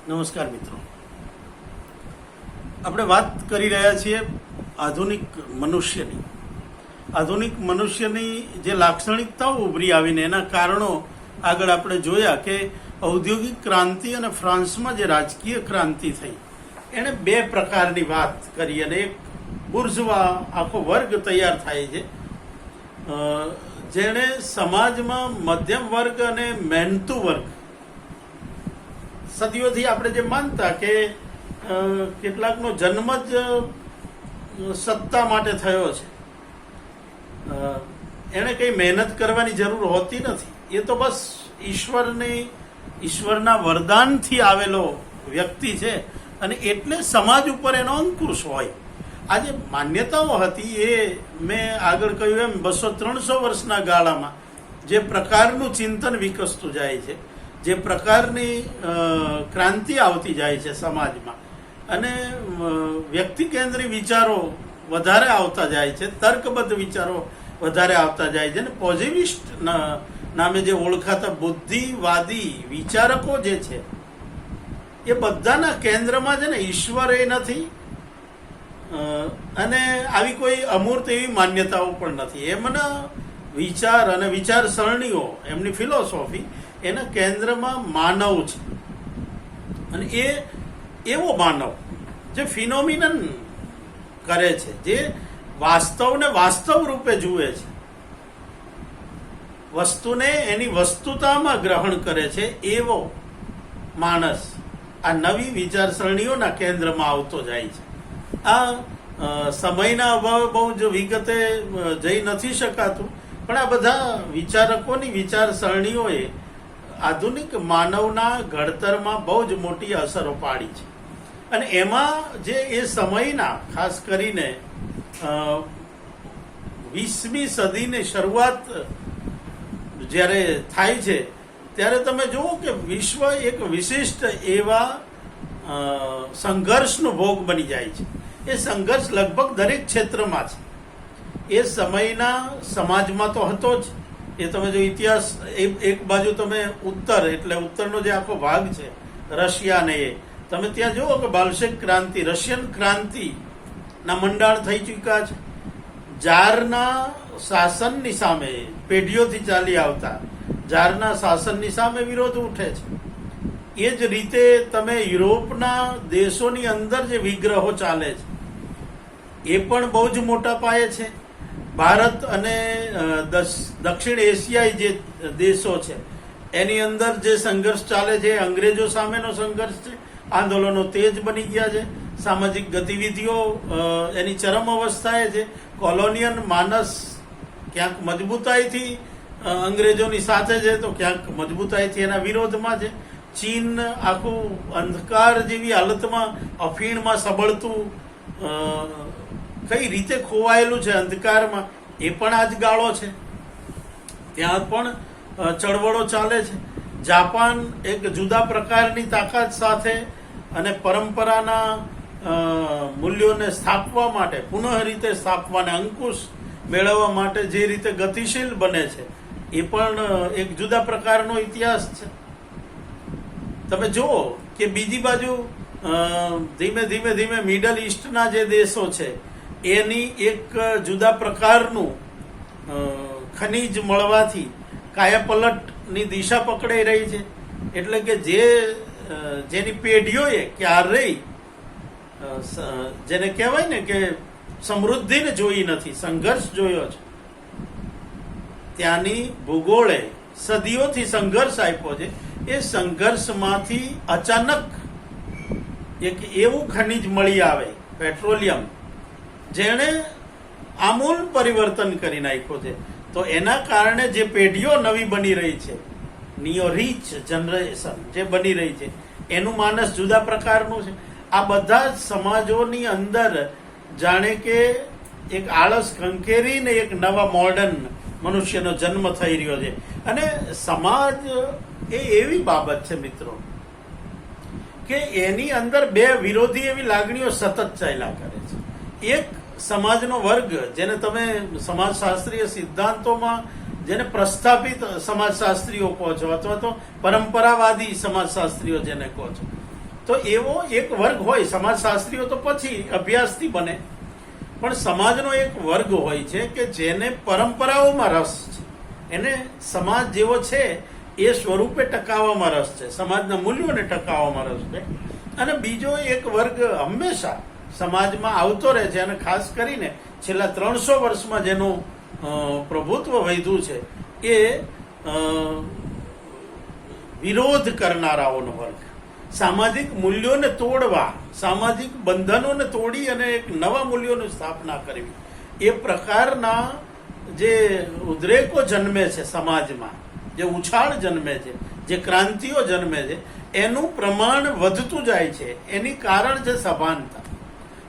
નમસ્કાર મિત્રો, આપણે વાત કરી રહ્યા છીએ આધુનિક મનુષ્યની જે લાક્ષણિકતાઓ ઉભરી આવીને એના કારણો આગળ આપણે જોયા કે ઔદ્યોગિક ક્રાંતિ અને ફ્રાન્સમાં જે રાજકીય ક્રાંતિ થઈ એણે બે પ્રકારની વાત કરી અને એક બુર્ઝવા આખો વર્ગ તૈયાર થાય છે જેણે સમાજમાં મધ્યમ વર્ગ અને મહેનતુ વર્ગ સદીઓથી આપણે જે માનતા કે કેટલાકનો જન્મ જ સત્તા માટે થયો છે, એને કઈ મહેનત કરવાની જરૂર હોતી નથી, એ તો બસ ઈશ્વરના વરદાનથી આવેલો વ્યક્તિ છે અને એટલે સમાજ ઉપર એનો અંકુશ હોય. આ જે માન્યતાઓ હતી એ મેં આગળ કહ્યું એમ 200-300 વર્ષના ગાળામાં જે પ્રકારનું ચિંતન વિકસતું જાય છે, જે પ્રકારની ક્રાંતિ આવતી જાય છે સમાજમાં અને વ્યક્તિ કેન્દ્રી વિચારો વધારે આવતા જાય છે, તર્કબદ્ધ વિચારો વધારે આવતા જાય છે અને પોઝિટિવિસ્ટ નામે જે ઓળખાતા બુદ્ધિવાદી વિચારકો જે છે એ બધાના કેન્દ્રમાં છે ને ઈશ્વર એ નથી અને આવી કોઈ અમૂર્ત એવી માન્યતાઓ પણ નથી. એમના વિચાર અને વિચારસરણીઓ, એમની ફિલોસોફી એના કેન્દ્રમાં માનવ છે અને એ એવો માનવ જે ફિનોમિનન કરે છે, જે વાસ્તવને વાસ્તવ રૂપે જુએ છે, વસ્તુને એની વસ્તુતામાં ગ્રહણ કરે છે, એવો માણસ આ નવી વિચારસરણીઓના કેન્દ્રમાં આવતો જાય છે. આ સમયના અભાવે બહુ જ વિગતે જઈ નથી શકાતું, પણ આ બધા વિચારકોની વિચારસરણીઓએ આધુનિક માનવના ઘડતરમાં બહુ જ મોટી અસરો પાડી છે અને એમાં જે એ સમયના ખાસ કરીને 20મી સદીની શરૂઆત જ્યારે થાય છે ત્યારે તમે જુઓ કે વિશ્વ એક વિશિષ્ટ એવા સંઘર્ષનો ભોગ બની જાય છે. એ સંઘર્ષ લગભગ દરેક ક્ષેત્રમાં છે. એ સમયના સમાજમાં તો હતો જ. એ તમે જો ઇતિહાસ એક બાજુ તમે ઉત્તર એટલે ઉત્તરનો જે આખો ભાગ છે રશિયા ને એ તમે ત્યાં જુઓ કે બાલ્શેક ક્રાંતિ, રશિયન ક્રાંતિ ના મંડાણ થઈ ચૂક્યા છે. જારના શાસનની સામે પેઢીઓથી ચાલી આવતા જારના શાસનની સામે વિરોધ ઉઠે છે. એ જ રીતે તમે યુરોપના દેશોની અંદર જે વિગ્રહો ચાલે છે એ પણ બહુ જ મોટા પાયે છે. ભારત અને દક્ષિણ એશિયાઈ જે દેશો છે એની અંદર જે સંઘર્ષ ચાલે છે અંગ્રેજો સામેનો સંઘર્ષ છે. આંદોલનો તેજ બની ગયા છે, સામાજિક ગતિવિધિઓ એની ચરમ અવસ્થાએ છે. કોલોનિયલ માનસ ક્યાંક મજબૂતાઈથી અંગ્રેજોની સાથે છે તો ક્યાંક મજબૂતાઈથી એના વિરોધમાં છે. ચીન આખું અંધકાર જેવી હાલતમાં અફીણમાં સબળતું કઈ રીતે ખોવાયેલું છે અંધકારમાં, એ પણ આજ ગાળો છે. ત્યાં પણ ચળવળો ચાલે છે. જાપાન એક જુદા પ્રકારની તાકાત સાથે અને પરંપરાના મૂલ્યોને સ્થાપવા માટે, પુનઃ રીતે સ્થાપવાને અંકુશ મેળવવા માટે જે રીતે ગતિશીલ બને છે એ પણ એક જુદા પ્રકારનો ઇતિહાસ છે. તમે જુઓ કે બીજી બાજુ ધીમે ધીમે મિડલ ઈસ્ટના જે દેશો છે એની એક જુદા પ્રકારનું ખનીજ મળવાથી કાયાપલટની દિશા પકડાઈ રહી છે. એટલે કે જેની પેઢીઓએ ક્યારેય જેને કહેવાય ને કે સમૃદ્ધિને જોઈ નથી, સંઘર્ષ જોયો છે, ત્યાંની ભૂગોળે સદીઓથી સંઘર્ષ આપ્યો છે. એ સંઘર્ષમાંથી અચાનક એક એવું ખનિજ મળી આવે, પેટ્રોલિયમ, જેણે આમૂલ પરિવર્તન કરી નાખ્યો છે. તો એના કારણે જે પેઢીઓ નવી બની રહી છે, નિયો રીચ જનરેશન જે બની રહી છે, એનું માનસ જુદા પ્રકારનું છે. આ બધા જ સમાજોની અંદર જાણે કે એક આળસ ખંખેરીને એક નવા મોડર્ન મનુષ્યનો જન્મ થઈ રહ્યો છે. અને સમાજ એ એવી બાબત છે મિત્રો કે એની અંદર બે વિરોધી એવી લાગણીઓ સતત ચાલ્યા કરે છે. એક સમાજનો વર્ગ જેને તમે સમાજશાસ્ત્રીય સિદ્ધાંતોમાં જેને પ્રસ્થાપિત સમાજશાસ્ત્રીઓ કહો છો અથવા તો પરંપરાવાદી સમાજશાસ્ત્રીઓ જેને કહો છો, તો એવો એક વર્ગ હોય, સમાજશાસ્ત્રીઓ તો પછી અભ્યાસથી બને, પણ સમાજનો એક વર્ગ હોય છે કે જેને પરંપરાઓમાં રસ છે, એને સમાજ જેવો છે એ સ્વરૂપે ટકાવવામાં રસ છે, સમાજના મૂલ્યોને ટકાવવામાં રસ છે. અને બીજો એક વર્ગ હંમેશા સમાજમાં આવતો રહે છે, અને ખાસ કરીને છેલ્લા 300 વર્ષમાં જેનું પ્રભુત્વ વધ્યું છે એ વિરોધ કરનારાઓનો વર્ગ, સામાજિક મૂલ્યોને તોડવા, સામાજિક બંધનોને તોડી અને એક નવા મૂલ્યોની સ્થાપના કરવી, એ પ્રકારના જે ઉદ્રેકો જન્મે છે સમાજમાં, જે ઉછાળ જન્મે છે, જે ક્રાંતિઓ જન્મે છે, એનું પ્રમાણ વધતું જાય છે. એની કારણ છે સભાનતા.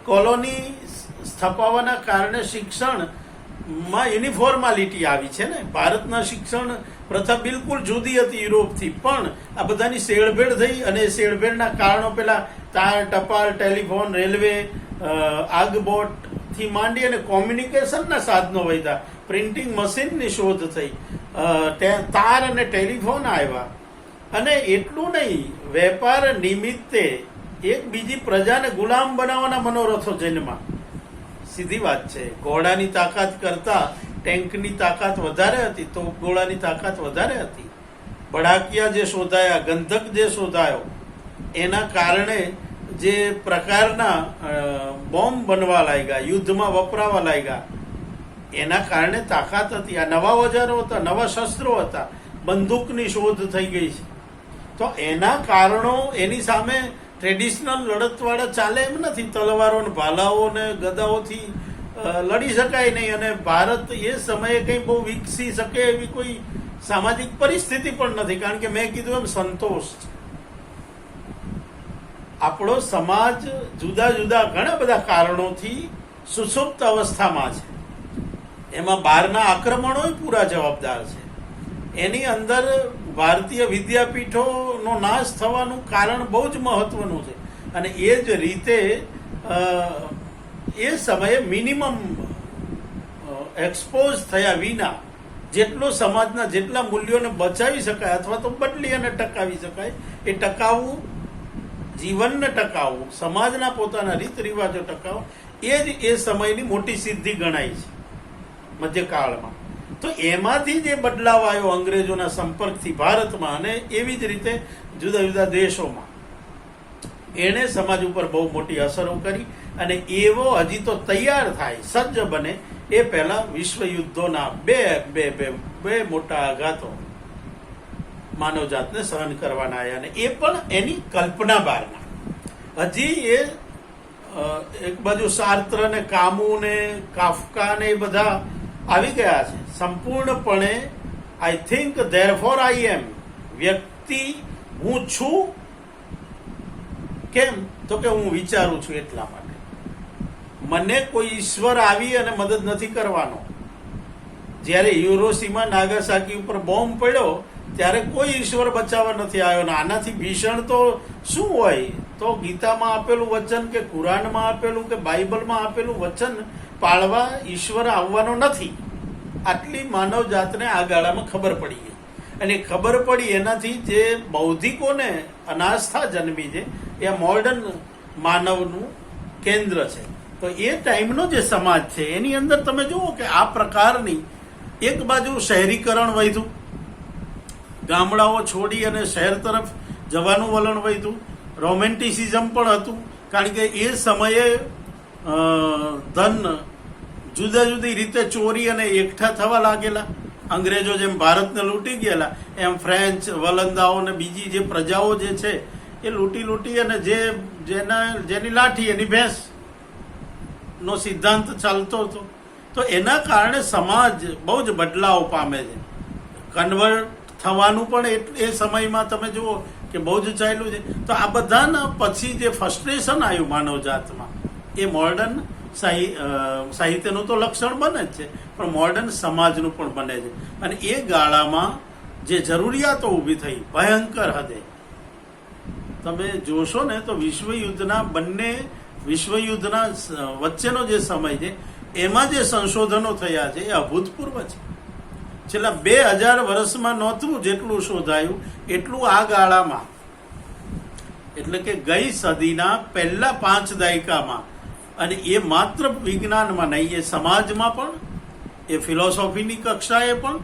કોલોની સ્થપાવવાના કારણે શિક્ષણમાં યુનિફોર્માલિટી આવી છે ને. ભારતના શિક્ષણ પ્રથા બિલકુલ જુદી હતી યુરોપથી, પણ આ બધાની શેરભેળ થઈ, અને એ શેરભેળના કારણો પેલા તાર, ટપાલ, ટેલિફોન, રેલવે, આગબોટથી માંડી અને કોમ્યુનિકેશનના સાધનો વધ્યા, પ્રિન્ટિંગ મશીનની શોધ થઈ, તાર અને ટેલિફોન આવ્યા, અને એટલું નહીં, વેપાર નિમિત્તે એક બીજી પ્રજાને ગુલામ બનાવવાના મનોરથો જન્મા. સીધી વાત છે. ઘોડાની તાકાત કરતા ટેન્કની તાકાત વધારે હતી, તો ગોળાની તાકાત વધારે હતી. બળાકિયા જે શોધાયા, ગંધક જે શોધાયો, એના કારણે જે પ્રકારના બોમ્બ બનવા લાગ્યા, યુદ્ધમાં વપરાવા લાગ્યા, એના કારણે તાકાત હતી. આ નવા ઓજારો હતા, નવા શસ્ત્રો હતા, બંદૂકની શોધ થઈ ગઈ છે. તો એના કારણો, એની સામે ટ્રેડિશનલ લડતવાળા ચાલે એમ નથી. તલવારો ને ભાલાઓ ને ગદાઓથી લડી શકાય નહીં, અને ભારત એ સમયે કંઈ બહુ વિકસી શકે એવી કોઈ સામાજિક પરિસ્થિતિ પણ નથી, કારણ કે મેં કીધું એમ સંતોષ છે. આપણો સમાજ જુદા જુદા ઘણા બધા કારણોથી સુષુપ્ત અવસ્થામાં છે. એમાં બહારના આક્રમણો પૂરા જવાબદાર છે. એની અંદર ભારતીય વિદ્યાપીઠોનો નાશ થવાનું કારણ બહુ જ મહત્વનું છે. અને એ જ રીતે એ સમયે મિનિમમ એક્સપોઝ થયા વિના જેટલો સમાજના જેટલા મૂલ્યોને બચાવી શકાય અથવા તો બદલી અને ટકાવી શકાય, એ ટકાવવું, જીવનને ટકાવવું, સમાજના પોતાના રીત રિવાજો ટકાવવા, એ જ એ સમયની મોટી સિદ્ધિ ગણાય છે મધ્યકાળમાં. તો એમાંથી જે બદલાવ આવ્યો અંગ્રેજોના સંપર્કથી ભારતમાં, અને એવી જ રીતે જુદા જુદા દેશોમાં, એણે સમાજ ઉપર બહુ મોટી અસરો કરી. અને એવો હજી તો તૈયાર થાય, સજ્જ બને, એ પહેલા વિશ્વ યુદ્ધોના બે મોટા આઘાતો માનવજાતને સહન કરવાના આવ્યા, અને એ પણ એની કલ્પના બહારના. હજી એ એક બાજુ સાર્ત્ર ને કામુ ને કાફકા ને એ બધા આવી ગયા છે સંપૂર્ણપણે. આઈ થિંક ધેરફોર આઈ એમ, વ્યક્તિ હું છું. કેમ? તો કે હું વિચારું છું એટલા માટે. મને કોઈ ઈશ્વર આવી અને મદદ નથી કરવાનો. જ્યારે હિરોશીમા નાગાસાકી ઉપર બોમ્બ પડ્યો ત્યારે કોઈ ઈશ્વર બચાવવા નથી આવ્યો. ને આનાથી ભીષણ તો શું હોય? તો ગીતામાં આપેલું વચન કે કુરાનમાં આપેલું કે બાઇબલમાં આપેલું વચન પાળવા ઈશ્વર આવવાનો નથી. આટલી માનવ જાતને આ ગાળામાં ખબર પડી ગઈ. અને ખબર પડી એનાથી જે બૌદ્ધિકોને અનાસ્થા જન્મી છે, એ મોડર્ન માનવનું કેન્દ્ર છે. તો એ ટાઈમનો જે સમાજ છે એની અંદર તમે જુઓ કે આ પ્રકારની એક બાજુ શહેરીકરણ વધ્યું, ગામડાઓ છોડી અને શહેર તરફ જવાનું વલણ વધ્યું, રોમેન્ટિસિઝમ પણ હતું, કારણ કે એ સમયે ધન જુદા જુદી રીતે ચોરી અને એકઠા થવા લાગેલા. અંગ્રેજો જેમ ભારતને લૂંટી ગયેલા, એમ ફ્રેન્ચ, વલંદાઓ ને બીજી જે પ્રજાઓ જે છે એ લૂંટી અને જેની લાઠી એની ભેંસ નો સિદ્ધાંત ચાલતો હતો. તો એના કારણે સમાજ બહુ જ બદલાવ પામે છે. કન્વર્ટ થવાનું પણ એ સમયમાં તમે જુઓ કે બહુ જ ચાલ્યું છે. તો આ બધાના પછી જે ફ્રસ્ટ્રેશન આવ્યું માનવ જાતમાં, એ મોડર્ન સાહિત્યનું તો લક્ષણ બને જ છે, પણ મોડર્ન સમાજનું પણ બને છે. અને એ ગાળામાં જે જરૂરિયાતો ઊભી થઈ ભયંકર હદે, તમે જોશો ને તો વિશ્વયુદ્ધના વચ્ચેનો જે સમય છે એમાં જે સંશોધનો થયા છે એ અભૂતપૂર્વ છે. છેલ્લા 2000 વર્ષમાં નહોતું જેટલું શોધાયું એટલું આ ગાળામાં એટલે કે ગઈ સદીના પહેલા 5 દાયકામાં, અને એ માત્ર વિજ્ઞાનમાં નહીં, એ સમાજમાં પણ, એ ફિલોસોફીની કક્ષાએ પણ,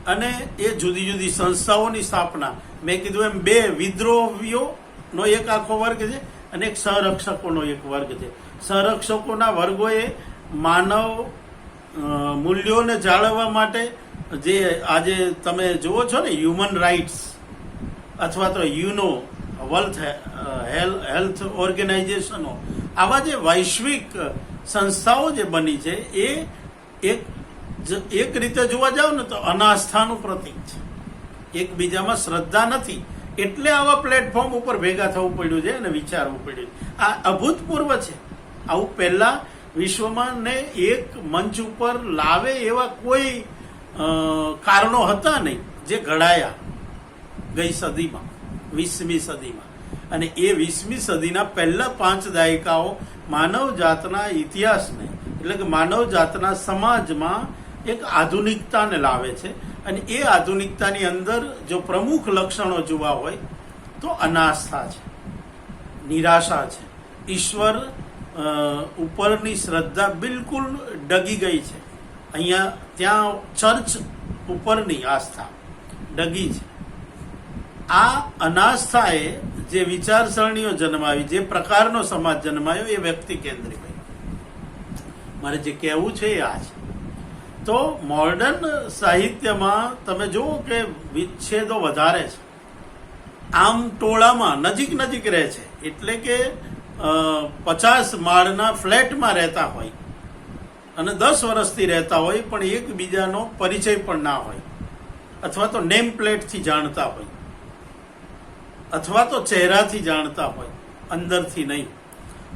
અને એ જુદી જુદી સંસ્થાઓની સ્થાપના. મેં કીધું એમ 2 વિદ્રોહીઓનો એક આખો વર્ગ છે અને એક સંરક્ષકોનો એક વર્ગ છે. સંરક્ષકોના વર્ગોએ માનવ મૂલ્યોને જાળવવા માટે જે આજે તમે જુઓ છો ને હ્યુમન રાઇટ્સ અથવા તો યુનો હેલ્થ ઓર્ગેનાઇઝેશનો, આવા જે વૈશ્વિક સંસ્થાઓ જે બની છે એ એક રીતે જોવા જાવ ને તો અનાસ્થાનું પ્રતીક છે. એકબીજામાં શ્રદ્ધા નથી, એટલે આવા પ્લેટફોર્મ ઉપર ભેગા થવું પડ્યું છે અને વિચારવું પડ્યું. આ અભૂતપૂર્વ છે. આવું પહેલા વિશ્વમાં ને એક મંચ ઉપર લાવે એવા કોઈ કારણો હતા નહીં જે ઘડાયા ગઈ સદીમાં, 20મી સદીમાં. અને એ 20મી સદીના પહેલા 5 દાયકાઓ માનવ જાતના ઇતિહાસને, એટલે કે માનવ જાતના સમાજમાં એક આધુનિકતાને લાવે છે. અને એ આધુનિકતાની અંદર જો પ્રમુખ લક્ષણો જોવા હોય તો અનાસ્થા છે, નિરાશા છે, ઈશ્વર ઉપરની શ્રદ્ધા બિલકુલ ડગી ગઈ છે. અહીંયા ત્યાં ચર્ચ ઉપરની આસ્થા ડગી છે. આ અનાસ્થાએ જે વિચારસરણીઓ જન્માવી, જે પ્રકારનો સમાજ જન્માયો, એ વ્યક્તિ કેન્દ્રિત. મારે જે કહેવું છે એ આ છે. તો મોડર્ન સાહિત્યમાં તમે જુઓ કે વિચ્છેદો વધારે છે. આમ ટોળામાં નજીક નજીક રહે છે, એટલે કે 50 માળના ફ્લેટમાં રહેતા હોય અને 10 વર્ષથી રહેતા હોય, પણ એકબીજાનો પરિચય પણ ના હોય, અથવા તો નેમ પ્લેટથી જાણતા હોય, અથવા તો ચહેરાથી જાણતા હોય, અંદરથી નહીં.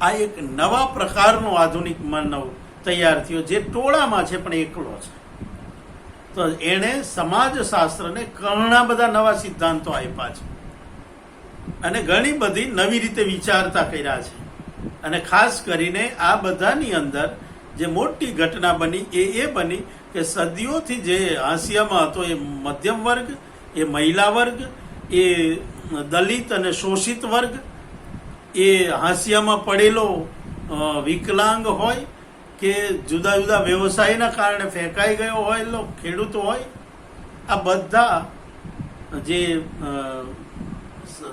આ એક નવા પ્રકારનો આધુનિક માનવ તૈયાર થયો જે ટોળામાં છે પણ એકલો છે. તો એણે સમાજશાસ્ત્રને ઘણા બધા નવા સિદ્ધાંતો આપ્યા છે અને ઘણી બધી નવી રીતે વિચારતા કર્યા છે. અને ખાસ કરીને આ બધાની અંદર જે મોટી ઘટના બની એ બની કે સદીઓથી જે હાંસિયામાં હતો એ મધ્યમ વર્ગ, એ મહિલા વર્ગ, એ દલિત અને શોષિત વર્ગ, એ હાંસિયામાં પડેલો વિકલાંગ હોય કે જુદા જુદા વ્યવસાયના કારણે ફેંકાઈ ગયો હોય ખેડૂતો હોય, આ બધા જે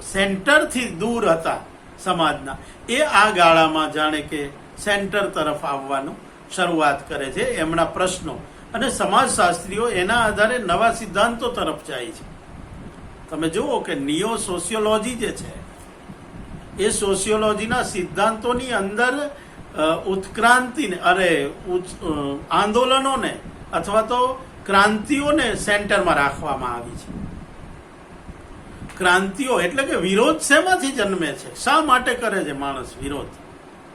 સેન્ટરથી દૂર હતા સમાજના, એ આ ગાળામાં જાણે કે સેન્ટર તરફ આવવાનું શરૂઆત કરે છે. એમના પ્રશ્નો અને સમાજશાસ્ત્રીઓ એના આધારે નવા સિદ્ધાંતો તરફ જાય છે. તમે જુઓ કે નિયો સોશિયોલોજી જે છે એ સોશિયોલોજીના સિદ્ધાંતોની અંદર ઉત્ક્રાંતિને આંદોલનોને અથવા તો ક્રાંતિઓને સેન્ટરમાં રાખવામાં આવી છે. ક્રાંતિઓ એટલે કે વિરોધ શેમાંથી જન્મે છે, શા માટે કરે છે માણસ વિરોધ,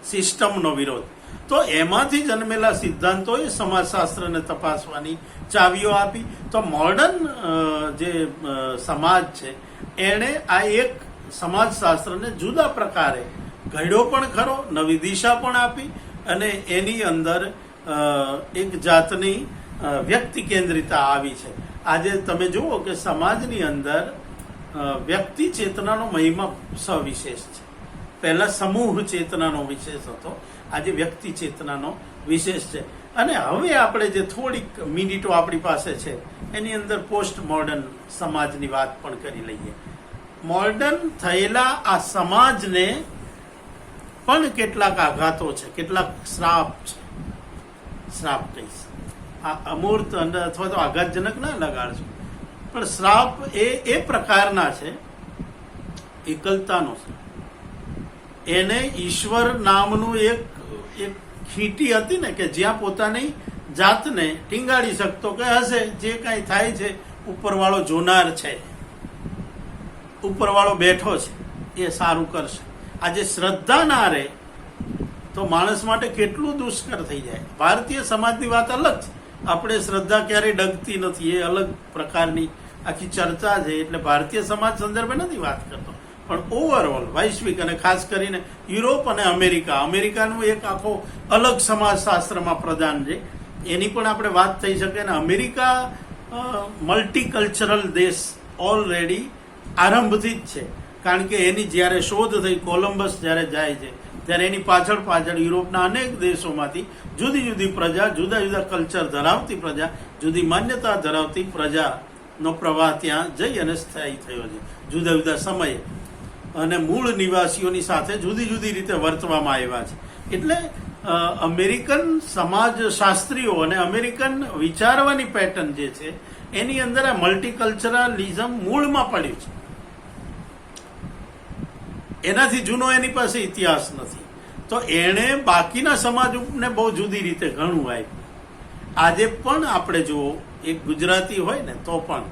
સિસ્ટમનો વિરોધ? તો એમાંથી જન્મેલા સિદ્ધાંતોએ સમાજશાસ્ત્રને તપાસવાની ચાવીઓ આપી. તો મોડર્ન જે સમાજ છે એણે આ એક સમાજશાસ્ત્રને જુદા પ્રકારે ઘડ્યો પણ ખરો, નવી દિશા પણ આપી અને એની અંદર એક જાતની વ્યક્તિ કેન્દ્રિતા આવી છે. આજે તમે જુઓ કે સમાજની અંદર વ્યક્તિ ચેતનાનો મહિમા સવિશેષ છે. પહેલા સમૂહ ચેતનાનો વિશેષ હતો, આજે વ્યક્તિ ચેતનાનો વિશેષ છે. અને હવે આપણે જે થોડીક મિનિટો આપણી પાસે છે એની અંદર પોસ્ટ મોડર્ન સમાજની વાત પણ કરી લઈએ. મોડર્ન થયેલા આ સમાજને પણ કેટલાક આઘાતો છે, કેટલાક શ્રાપ છે. શ્રાપ કહીશ, આ અમૂર્ત અથવા તો આઘાતજનક ના લગાડજો, પણ શ્રાપ એ પ્રકારના છે, એકલતાનો છે. એને ઈશ્વર નામનું એક ખીટી હતી ને કે જ્યાં પોતાની જાતને ટીંગાડી શકતો કે હશે જે કાંઈ થાય છે ઉપરવાળો જોનાર છે, ઉપરવાળો બેઠો છે, એ સારું કરશે. આજે શ્રદ્ધા ના રહે તો માણસ માટે કેટલું દુષ્કર થઈ જાય. ભારતીય સમાજની વાત અલગ છે, આપણે શ્રદ્ધા ક્યારેય ડગતી નથી, એ અલગ પ્રકારની આખી ચર્ચા છે, એટલે ભારતીય સમાજ સંદર્ભે નથી વાત કરતો. પણ ઓવરઓલ વૈશ્વિક અને ખાસ કરીને યુરોપ અને અમેરિકાનું એક આખો અલગ સમાજશાસ્ત્રમાં પ્રદાન છે, એની પણ આપણે વાત થઈ શકે. ને અમેરિકા મલ્ટીકલ્ચરલ દેશ ઓલરેડી આરંભથી જ છે. કારણ કે એની જ્યારે શોધ થઈ, કોલમ્બસ જ્યારે જાય છે ત્યારે એની પાછળ પાછળ યુરોપના અનેક દેશોમાંથી જુદી જુદી પ્રજા, જુદા જુદા કલ્ચર ધરાવતી પ્રજા, જુદી માન્યતા ધરાવતી પ્રજાનો પ્રવાહ ત્યાં જઈ અને સ્થાયી થયો છે જુદા જુદા સમયે, અને મૂળ નિવાસીઓની સાથે જુદી જુદી રીતે વર્તવામાં આવ્યા છે. એટલે અમેરિકન સમાજશાસ્ત્રીઓ અને અમેરિકન વિચારવાની પેટર્ન જે છે એની અંદર આ મલ્ટીકલ્ચરલિઝમ મૂળમાં પડ્યું છે. એનાથી જૂનો એની પાસે ઇતિહાસ નથી. તો એણે બાકીના સમાજને બહુ જુદી રીતે ઘણું આપ્યું. આજે પણ આપણે જુઓ, એક ગુજરાતી હોય ને તો પણ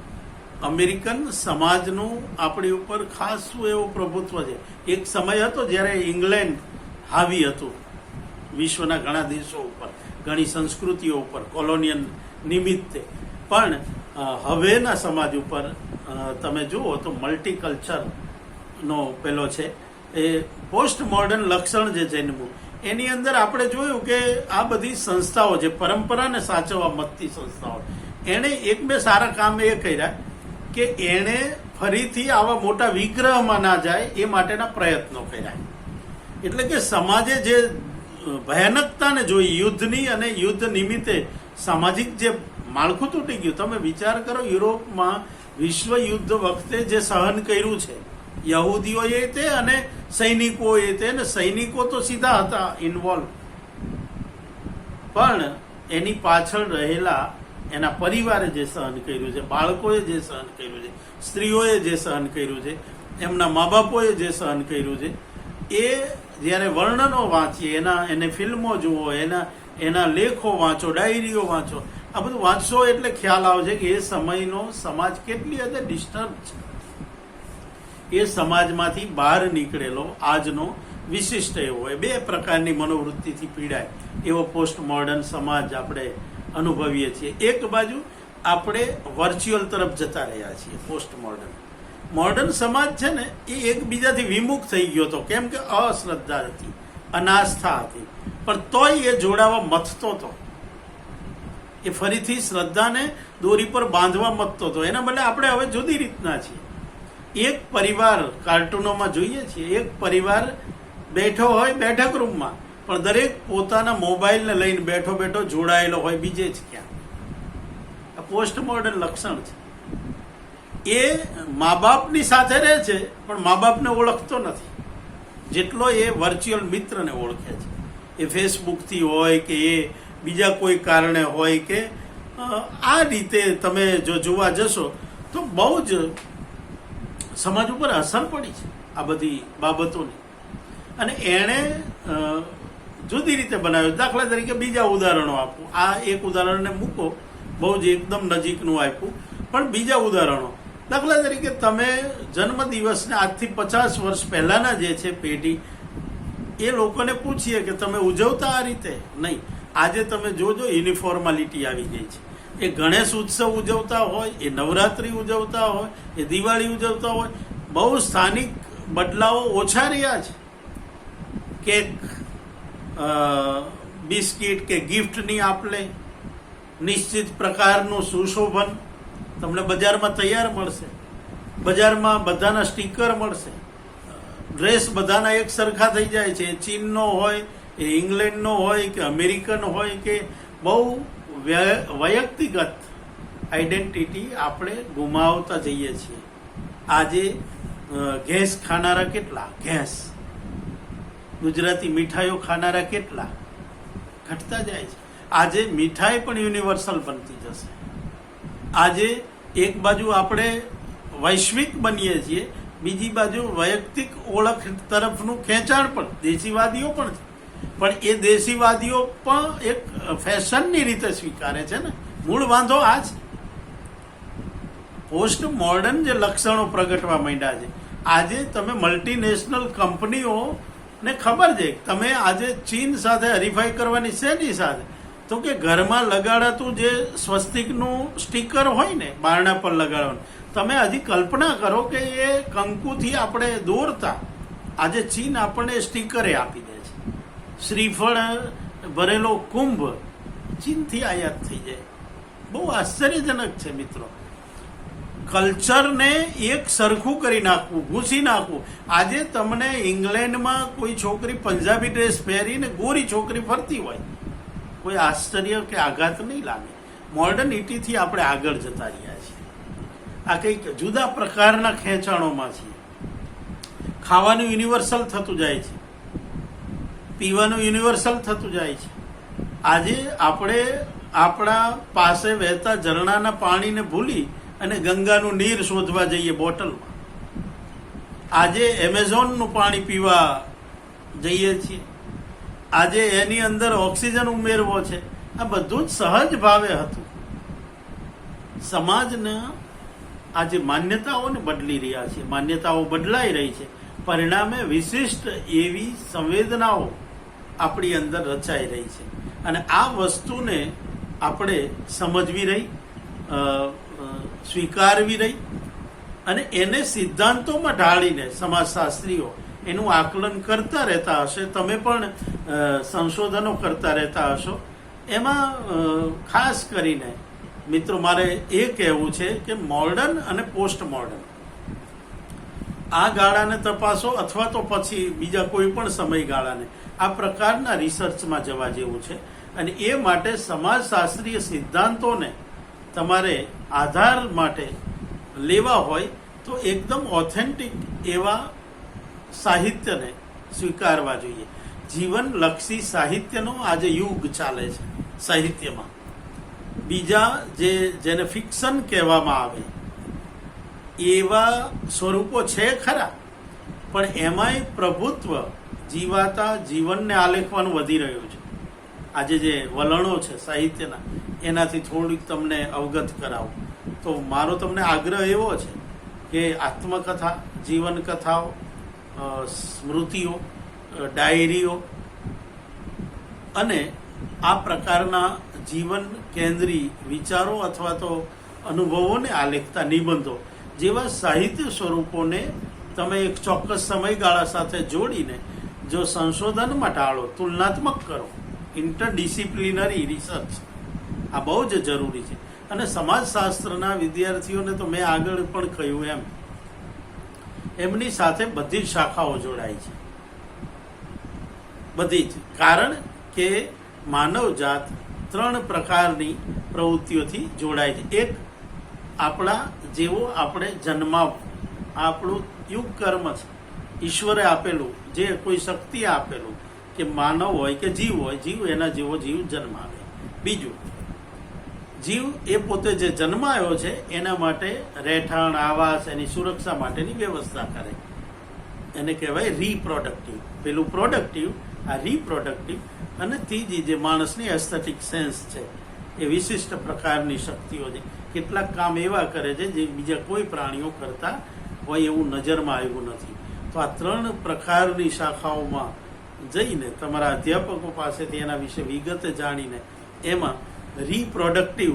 અમેરિકન સમાજનું આપણી ઉપર ખાસ શું એવો પ્રભુત્વ છે. એક સમય હતો જ્યારે ઇંગ્લેન્ડ હાવી હતું વિશ્વના ઘણા દેશો ઉપર, ઘણી સંસ્કૃતિઓ ઉપર કોલોનિયલ નિમિત્તે, પણ હવેના સમાજ ઉપર તમે જુઓ તો મલ્ટીકલ્ચરનો પેલો છે એ પોસ્ટ મોડર્ન લક્ષણ જે જન્મ્યું. એની અંદર આપણે જોયું કે આ બધી સંસ્થાઓ જે પરંપરાને સાચવવા મતતી સંસ્થાઓ, એણે એક બે સારા કામ એ કર્યા કે એણે ફરીથી આવા મોટા વિગ્રહમાં ના જાય એ માટેના પ્રયત્નો કર્યા. એટલે કે સમાજે જે ભયાનકતાને જોઈ યુદ્ધની, અને યુદ્ધ નિમિત્તે સામાજિક જે માળખું તૂટી ગયું. તમે વિચાર કરો, યુરોપમાં વિશ્વ યુદ્ધ વખતે જે સહન કર્યું છે યહૂદીઓએ તે અને સૈનિકોએ તે, અને સૈનિકો તો સીધા હતા ઇન્વોલ્વ, પણ એની પાછળ રહેલા એના પરિવારે જે સહન કર્યું છે, બાળકોએ જે સહન કર્યું છે, સ્ત્રીઓએ જે સહન કર્યું છે, એમના મા બાપોએ જે સહન કર્યું છે, એ જ્યારે વર્ણનો વાંચીએ, એને ફિલ્મો જુઓ, એના લેખો વાંચો, ડાયરીઓ વાંચો, આ બધું વાંચશો એટલે ખ્યાલ આવશે કે એ સમયનો સમાજ કેટલી હદે ડિસ્ટર્બ છે. એ સમાજમાંથી બહાર નીકળેલો આજનો વિશિષ્ટ એવો હોય, બે પ્રકારની મનોવૃત્તિથી પીડાય એવો પોસ્ટ મોડર્ન સમાજ આપણે અનુભવીએ છીએ. એક બાજુ આપણે વર્ચ્યુઅલ તરફ જતા રહ્યા છીએ. પોસ્ટ મોડર્ન સમાજ છે ને એ એકબીજાથી વિમુખ થઈ ગયો હતો. કેમ કે અશ્રદ્ધા હતી, અનાસ્થા હતી, પણ તોય એ જોડાવા મથતો હતો. એ ફરીથી શ્રદ્ધાને દોરી પર બાંધવા મથતો હતો. એના બદલે આપણે હવે જુદી રીતના છીએ. એક પરિવાર, કાર્ટૂનોમાં જોઈએ છીએ, એક પરિવાર બેઠો હોય બેઠક રૂમમાં, પણ દરેક પોતાના મોબાઈલને લઈને બેઠો બેઠો જોડાયેલો હોય બીજે જ ક્યાં. આ પોસ્ટ મોડર્ન લક્ષણ છે. એ મા બાપની સાથે રહે છે પણ મા બાપને ઓળખતો નથી જેટલો એ વર્ચ્યુઅલ મિત્રને ઓળખે છે. એ ફેસબુકથી હોય કે એ બીજા કોઈ કારણે હોય કે આ રીતે તમે જો જોવા જશો તો બહુ જ સમાજ ઉપર અસર પડી છે આ બધી બાબતોની, અને એણે જુદી રીતે બનાવ્યું. દાખલા તરીકે બીજા ઉદાહરણો આપું. આ એક ઉદાહરણને મૂકો, બહુ જ એકદમ નજીકનું આપ્યું, પણ બીજા ઉદાહરણો. દાખલા તરીકે તમે જન્મદિવસને આજથી 50 વર્ષ પહેલાના જે છે પેઢી, એ લોકોને પૂછીએ કે તમે ઉજવતા આ રીતે? નહીં. આજે તમે જોજો યુનિફોર્માલિટી આવી ગઈ છે. એ ગણેશ ઉત્સવ ઉજવતા હોય, એ નવરાત્રિ ઉજવતા હોય, એ દિવાળી ઉજવતા હોય, બહુ સ્થાનિક બદલાવો ઓછા રહ્યા છે. કેક, બિસ્કિટ કે ગિફ્ટની આપલે, નિશ્ચિત પ્રકારનું સુશોભન તમને બજારમાં તૈયાર મળશે, બજારમાં બધાના સ્ટીકર મળશે, ડ્રેસ બધાના એક સરખા થઈ જાય છે. ચીનનો હોય, એ ઇંગ્લેન્ડનો હોય કે અમેરિકન હોય, કે બહુ વૈયક્તિગત આઈડેન્ટિટી આપણે ગુમાવતા જઈએ છીએ. આજે ઘેંસ ખાનારા કેટલા, ઘેંસ ગુજરાતી મીઠાઈઓ ખાનારા કેટલા ઘટતા જાય છે. આજે મીઠાઈ પણ યુનિવર્સલ બનતી જશે. આજે એક બાજુ આપણે વૈશ્વિક બનીએ છીએ, બીજી બાજુ વૈયક્તિક ઓળખ તરફનું ખેંચાણ પણ દેશીવાદીઓ પણ છે, પણ એ દેશીવાદીઓ પણ એક ફેશનની રીતે સ્વીકારે છે ને. મૂળ વાંધો આ છે. પોસ્ટ મોડર્ન જે લક્ષણો પ્રગટવા માંડ્યા છે. આજે તમે મલ્ટીનેશનલ કંપનીઓને ખબર છે, તમે આજે ચીન સાથે હરીફાઈ કરવાની શેની સાથે? તો કે ઘરમાં લગાડાતું જે સ્વસ્તિકનું સ્ટીકર હોય ને બારણા પર લગાડવાનું, તમે હજી કલ્પના કરો કે એ કંકુથી આપણે દોરતા, આજે ચીન આપણને સ્ટીકરે આપી દે છે. શ્રીફળ ભરેલો કુંભ ચીનથી આયાત થઈ જાય. બહુ આશ્ચર્યજનક છે મિત્રો. કલ્ચરને એક સરખું કરી નાખવું, ઘૂસી નાખવું. આજે તમને ઇંગ્લેન્ડમાં કોઈ છોકરી પંજાબી ડ્રેસ પહેરીને ગોરી છોકરી ફરતી હોય, કોઈ આશ્ચર્ય કે આઘાત નહીં લાગે. મોડર્નિટીથી આપણે આગળ જતા રહ્યા છીએ. આ કંઈક જુદા પ્રકારના ખેંચાણોમાં છીએ. ખાવાનું યુનિવર્સલ થતું જાય છે, પીવાનું યુનિવર્સલ થતું જાય છે. આજે આપણે આપણા પાસે વહેતા ઝરણાના પાણીને ભૂલી અને ગંગાનું નીર શોધવા જઈએ બોટલમાં. આજે એમેઝોનનું પાણી પીવા જઈએ છીએ. આજે એની અંદર ઓક્સિજન ઉમેરવો છે. આ બધું જ સહજ ભાવે હતું. સમાજના આજે માન્યતાઓને બદલી રહ્યા છે, માન્યતાઓ બદલાઈ રહી છે. પરિણામે વિશિષ્ટ એવી સંવેદનાઓ આપણી અંદર રચાઈ રહી છે. અને આ વસ્તુને આપણે સમજવી રહી, સ્વીકારવી રહી અને એને સિદ્ધાંતોમાં ઢાળીને સમાજશાસ્ત્રીઓ એનું આકલન કરતા રહેતા હશે. તમે પણ સંશોધનો કરતા રહેતા હશો. એમાં ખાસ કરીને મિત્રો મારે એ કહેવું છે કે મોડર્ન અને પોસ્ટ મોડર્ન આ ગાળાને તપાસો અથવા તો પછી બીજા કોઈ પણ સમયગાળાને આ પ્રકારના રિસર્ચમાં જવા જેવું છે. અને એ માટે સમાજશાસ્ત્રીય સિદ્ધાંતોને તમારે આધાર માટે લેવા હોય તો એકદમ ઓથેન્ટિક એવા સાહિત્યને સ્વીકારવા જોઈએ. જીવનલક્ષી સાહિત્યનો આજે યુગ ચાલે છે સાહિત્યમાં. બીજા જેને ફિક્શન કહેવામાં આવે એવા સ્વરૂપો છે ખરા, પણ એમાંય પ્રભુત્વ જીવાતા જીવનને આલેખવાનું વધી રહ્યું છે. આજે જે વલણો છે સાહિત્યના એનાથી થોડીક તમને અવગત કરાવું તો મારો તમને આગ્રહ એવો છે કે આત્મકથા, જીવનકથાઓ, સ્મૃતિઓ, ડાયરીઓ અને આ પ્રકારના જીવન કેન્દ્રી વિચારો અથવા તો અનુભવોને આલેખતા નિબંધો જેવા સાહિત્ય સ્વરૂપોને તમે એક ચોક્કસ સમયગાળા સાથે જોડીને જો સંશોધનમાં ટાળો, તુલનાત્મક કરો, ઇન્ટરડિસિપ્લિનરી રિસર્ચ આ બહુ જ જરૂરી છે. અને સમાજશાસ્ત્રના વિદ્યાર્થીઓને તો મેં આગળ પણ કહ્યું એમ એમની સાથે બધી જ શાખાઓ જોડાય છે, બધી જ. કારણ કે માનવજાત 3 પ્રકારની પ્રવૃત્તિઓથી જોડાય છે. એક આપણા જેવો આપણે જન્માવવું, આપણું યુગ કર્મ છે, ઈશ્વરે આપેલું, જે કોઈ શક્તિ આપેલું કે માનવ હોય કે જીવ હોય, જીવ એના જેવો જીવ જન્માવે. બીજું, જીવ એ પોતે જે જન્માયો છે એના માટે રહેઠાણ, આવાસ, એની સુરક્ષા માટેની વ્યવસ્થા કરે. એને કહેવાય રીપ્રોડક્ટિવ. પેલું પ્રોડક્ટિવ, આ રીપ્રોડક્ટિવ. અને ત્રીજી જે માણસની એસ્થેટિક સેન્સ છે એ વિશિષ્ટ પ્રકારની શક્તિઓ છે. કેટલાક કામ એવા કરે છે જે બીજા કોઈ પ્રાણીઓ કરતા હોય એવું નજરમાં આવ્યું નથી. તો આ 3 પ્રકારની શાખાઓમાં જઈને તમારા અધ્યાપકો પાસેથી એના વિશે વિગતે જાણીને એમાં રીપ્રોડક્ટિવ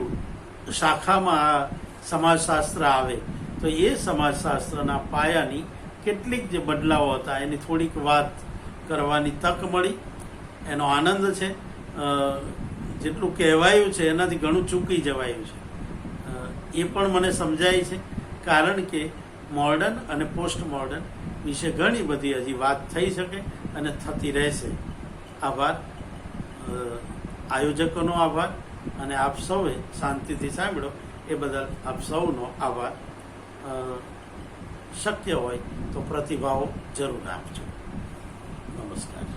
શાખામાં આ સમાજશાસ્ત્ર આવે તો એ સમાજશાસ્ત્રના પાયાની કેટલીક જે બદલાવો હતા એની થોડીક વાત કરવાની તક મળી. એનો આનંદ છે. જેટલું કહેવાયું છે એનાથી ઘણું ચૂકી જવાયું છે એ પણ મને સમજાય છે. કારણ કે મોડર્ન અને પોસ્ટ મોડર્ન વિશે ઘણી બધી હજી વાત થઈ શકે અને થતી રહેશે. આભાર, આયોજકોનો આભાર, અને આપ સૌએ શાંતિથી સાંભળો એ બદલ આપ સૌનો આભાર. શક્ય હોય તો પ્રતિભાવો જરૂર આપજો. નમસ્કાર.